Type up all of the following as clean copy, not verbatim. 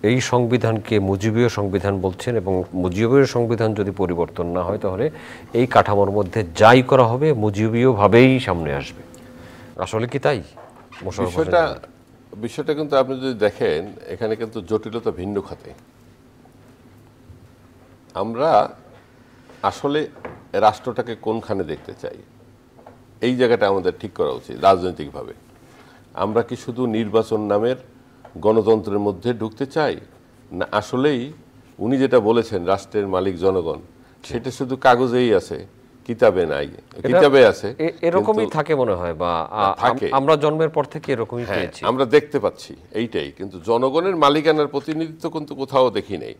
এই সংবিধানকে মুজিবীয় সংবিধান বলছেন, এবং মুজিবীয় সংবিধান যদি পরিবর্তন না হয় তাহলে এই কাঠামোর মধ্যে যাই করা হবে মুজিবীয়ভাবেই সামনে আসবে। আসলে কি তাই? বিষয়টা কিন্তু আপনি যদি দেখেন, এখানে কিন্তু জটিলতা ভিন্ন খাতে। আমরা আসলে রাষ্ট্রটাকে কোনখানে দেখতে চাই, এই জায়গাটা আমাদের ঠিক করা উচিত রাজনৈতিকভাবে। আমরা কি শুধু নির্বাচন নামের গণতন্ত্রের মধ্যে ঢুকতে চাই, না আসলেই উনি যেটা বলেছেন রাষ্ট্রের মালিক জনগণ, সেটা শুধু কাগজেই আছে, কিতাবে নাই? কিতাবে আছে, এরকমই থাকে মনে হয়, বা আমরা জন্মের পর থেকে এরকমই পেয়েছি, আমরা দেখতে পাচ্ছি এইটাই। কিন্তু জনগণের মালিকানার প্রতিনিধিত্ব কিন্তু কোথাও দেখি নেই।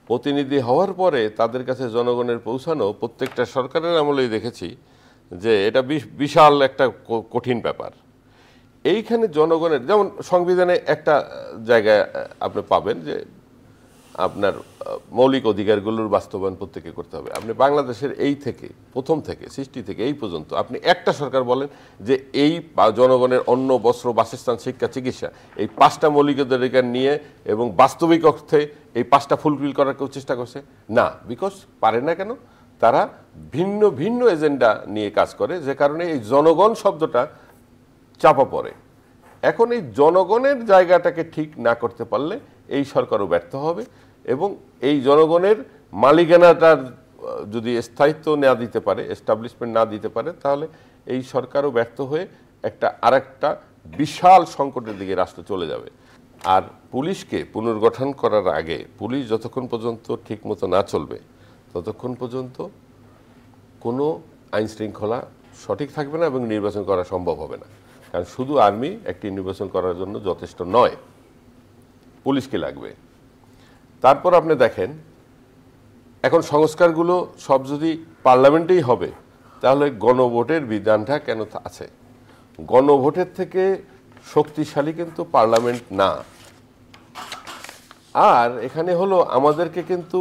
প্রতিনিধি হওয়ার পরে তাদের কাছে জনগণের পৌঁছানো প্রত্যেকটা সরকারের আমলেই দেখেছি যে এটা বিশাল একটা কঠিন ব্যাপার। এইখানে জনগণের, যেমন সংবিধানে একটা জায়গায় আপনি পাবেন যে আপনার মৌলিক অধিকারগুলোর বাস্তবায়ন প্রত্যেকে করতে হবে। আপনি বাংলাদেশের এই থেকে প্রথম থেকে সৃষ্টি থেকে এই পর্যন্ত আপনি একটা সরকার বলেন যে এই জনগণের অন্ন, বস্ত্র, বাসস্থান, শিক্ষা, চিকিৎসা, এই 5টা মৌলিক অধিকার নিয়ে এবং বাস্তবিক অর্থে এই 5টা ফুলফিল করার কেউ চেষ্টা করছে? না। বিকজ পারে না। কেন? তারা ভিন্ন ভিন্ন এজেন্ডা নিয়ে কাজ করে, যে কারণে এই জনগণ শব্দটা চাপা পড়ে। এখন এই জনগণের জায়গাটাকে ঠিক না করতে পারলে এই সরকারও ব্যর্থ হবে, এবং এই জনগণের মালিকানাটার যদি স্থায়িত্ব না দিতে পারে, এস্টাবলিশমেন্ট না দিতে পারে, তাহলে এই সরকারও ব্যর্থ হয়ে আরেকটা বিশাল সংকটের দিকে রাষ্ট্র চলে যাবে। আর পুলিশকে পুনর্গঠন করার আগে পুলিশ যতক্ষণ পর্যন্ত ঠিক মতো না চলবে ততক্ষণ পর্যন্ত কোনো আইন শৃঙ্খলা সঠিক থাকবে না এবং নির্বাচন করা সম্ভব হবে না। কারণ শুধু আর্মি একটি নির্বাচন করার জন্য যথেষ্ট নয়, পুলিশকে লাগবে। তারপর আপনি দেখেন, এখন সংস্কারগুলো সব যদি পার্লামেন্টেই হবে, তাহলে গণভোটের বিধানটা কেন আছে? গণভোটের থেকে শক্তিশালী কিন্তু পার্লামেন্ট না। আর এখানে হলো আমাদেরকে কিন্তু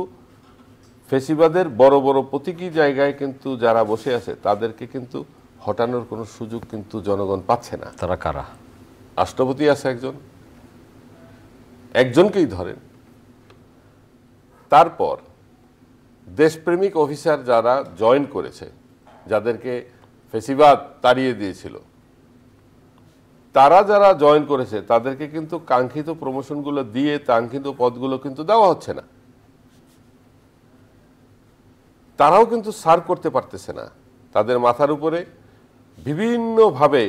ফেসিবাদের বড় বড় প্রতীকী জায়গায় কিন্তু যারা বসে আছে তাদেরকে কিন্তু হটানোর কোনো সুযোগ কিন্তু জনগণ পাচ্ছে না। তারা কারা? রাষ্ট্রপতি আছে একজনকেই ধরেন। তারপর দেশপ্রেমিক অফিসার যারা জয়েন করেছে, যাদেরকে ফেসিবাদ তাড়িয়ে দিয়েছিল, তারা যারা জয়েন করেছে তাদেরকে কিন্তু কাঙ্ক্ষিত প্রমোশনগুলো দিয়ে কাঙ্ক্ষিত পদগুলো কিন্তু দেওয়া হচ্ছে না। তারাও কিন্তু সার্ভ করতে পারতেছে না। তাদের মাথার উপরে বিভিন্নভাবে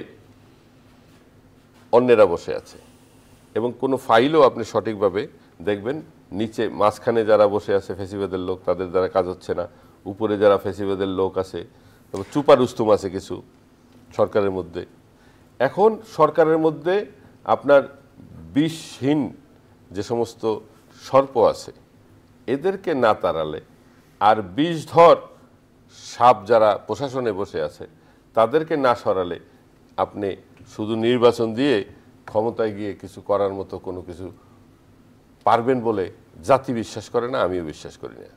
অন্যেরা বসে আছে, এবং কোনো ফাইলও আপনি সঠিকভাবে দেখবেন নিচে মাঝখানে যারা বসে আছে ফেসিবাদের লোক, তাদের দ্বারা কাজ হচ্ছে না। উপরে যারা ফেসিবাদের লোক আছে, তারপর চুপা রুস্তুম আছে কিছু সরকারের মধ্যে। এখন সরকারের মধ্যে আপনার বিষহীন যে সমস্ত সর্প আছে, এদেরকে না তাড়ালে, আর বিষধর সাপ যারা প্রশাসনে বসে আছে তাদেরকে না সরালে, আপনি শুধু নির্বাচন দিয়ে ক্ষমতায় গিয়ে কিছু করার মতো কোনো কিছু পারবেন বলে জাতি বিশ্বাস করে না, আমিও বিশ্বাস করি না।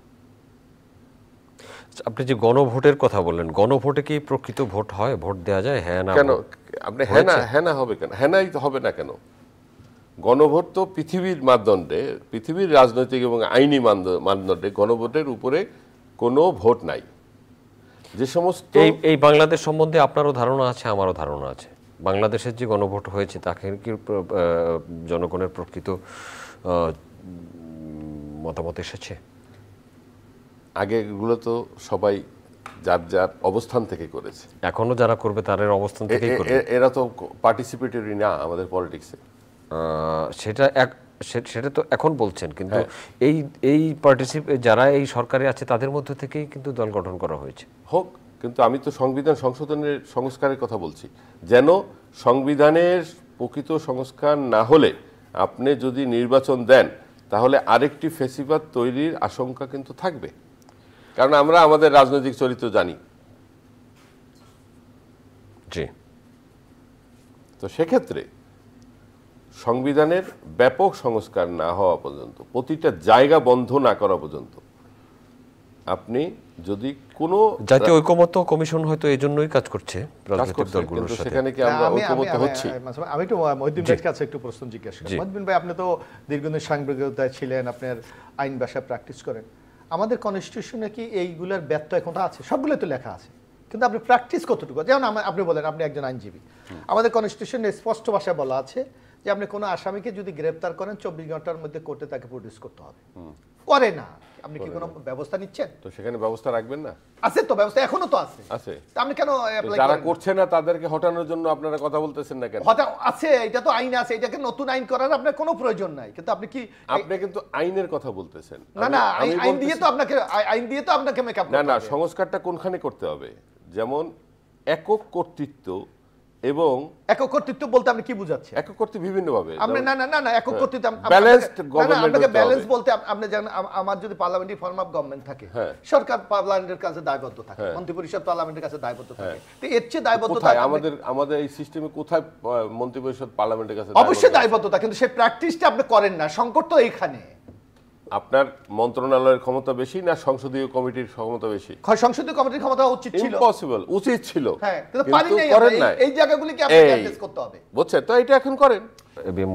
আপনি যে গণভোটের কথা বললেন, গণভোটে কি প্রকৃত ভোট হয়? ভোট দেওয়া যায়? হ্যাঁ না কেন? আপনি হ্যাঁ না হবে কেন? হ্যাঁ নাই তো হবে না কেন? গণভোট তো পৃথিবীর মানদণ্ডে, পৃথিবীর রাজনৈতিক এবং আইনি মানদণ্ডে গণভোটের উপরে কোনো ভোট নাই। যে সমস্ত এই বাংলাদেশ সম্বন্ধে আপনারও ধারণা আছে, আমারও ধারণা আছে। বাংলাদেশের যে গণভোট হয়েছে তাকে কি জনগণের প্রকৃত মতামত এসেছে? আগেগুলো তো সবাই যার যার অবস্থান থেকে করেছে, এখনো যারা করবে তাদের অবস্থান থেকেই করবে। এরা তো পার্টিসিপেটরি না আমাদের পলিটিক্সে। সেটা তো এখন বলছেন, কিন্তু এই যারা এই সরকারে আছে তাদের মধ্যে থেকেই কিন্তু দল গঠন করা হয়েছে। হোক, কিন্তু আমি তো সংবিধান সংশোধনের সংস্কারের কথা বলছি। যেন সংবিধানের প্রকৃত সংস্কার না হলে আপনি যদি নির্বাচন দেন, তাহলে আরেকটি ফেসিবাদ তৈরির আশঙ্কা কিন্তু থাকবে। কারণ আমরা আমাদের রাজনৈতিক চরিত্র জানি। জি। তো সেক্ষেত্রে সংবিধানের ব্যাপক সংস্কার না হওয়া পর্যন্ত, প্রতিটা জায়গা বন্ধ না করা পর্যন্ত আপনি যদি কোনো জাতীয় ঐকমত্য কমিশন হয়তো এই জন্যই কাজ করছে কাজ রাজনৈতিক করছে, দলগুলোর কিন্তু সাথে। সেখানে কি আমরা ঐকমত্য হচ্ছি? আমি একটু মহিউদ্দিন ভাইয়ের কাছে একটু প্রশ্ন জিজ্ঞেস করি। মহিউদ্দিন ভাই, আপনি তো দীর্ঘদিন সাংবাদিকতায় ছিলেন, আপনার আইন ভাষা প্র্যাকটিস করেন। আমাদের কনস্টিটিউশনে কি এইগুলোর ব্যত্যয় কোনটা আছে? সবগুলো তো লেখা আছে, কিন্তু আপনি প্র্যাকটিস কতটুকু? যেমন আপনি বলেন আপনি একজন আইনজীবী, আমাদের কনস্টিটিউশনে স্পষ্ট ভাষায় বলা আছে যে আপনি কোনো আসামিকে যদি গ্রেফতার করেন 24 ঘন্টার মধ্যে কোর্টে তাকে প্রডিউস করতে হবে। করে না, আপনি কি কোনো ব্যবস্থা নিচ্ছেন? তো সেখানে ব্যবস্থা রাখবেন না? আছে তো ব্যবস্থা, এখনো তো আছে। আছে। তা আপনি কেন অ্যাপ্লাই যারা করেন? করছে না তাদেরকে হটানোর জন্য আপনারা কথা বলতেছেন না কেন? হঠাৎ আছে, এটা তো আইন আছে, এটাকে নতুন আইন করার আপনার কোনো প্রয়োজন নাই। কিন্তু আপনি কি আপনি কিন্তু আইনের কথা বলতেছেন। না না, আমি আইন দিয়ে তো আপনাকে মেকআপ না করতে না, হবে। সংস্কারটা কোনখানে করতে হবে? যেমন একক কর্তৃত্ব এবং একক কর্তৃত্ব বলতে আপনি কি বুঝাচ্ছেন? একক কর্তৃত্ব বিভিন্ন ভাবে। আপনি না না না না একক কর্তৃত্ব Balanced government আপনাকে করতে ব্যালেন্স হবে। বলতে আপনি জানেন, আমার যদি পার্লামেন্টারি ফর্ম অফ গভর্নমেন্ট থাকে, হ্যাঁ। সরকার পার্লামেন্টের কাছে দায়বদ্ধ থাকে, হ্যাঁ। মন্ত্রিপরিষদ পার্লামেন্টের কাছে দায়বদ্ধ থাকে। হ্যাঁ। তো এর চেয়ে দায়বদ্ধতা কোথায় আমাদের এই সিস্টেমে কোথায় মন্ত্রিপরিষদ পার্লামেন্টের কাছে অবশ্যই দায়বদ্ধ? দায়বদ্ধতা, কিন্তু সেই প্র্যাকটিসটা আপনি করেন না। সংকট তো এইখানে। আপনার মন্ত্রণালয়ের ক্ষমতা বেশি না সংসদীয় কমিটির ক্ষমতা বেশি? সংসদীয় কমিটির ক্ষমতা উচিত ছিল। ইম্পসিবল, উচিত ছিল, হ্যাঁ, কিন্তু কিন্তু পারি নাই করেন আমরা। নাই। এই জায়গাগুলিকে আপনি এই, অ্যাড্রেস করতে হবে। বুঝছেন তো? এটা এখন করেন। A B M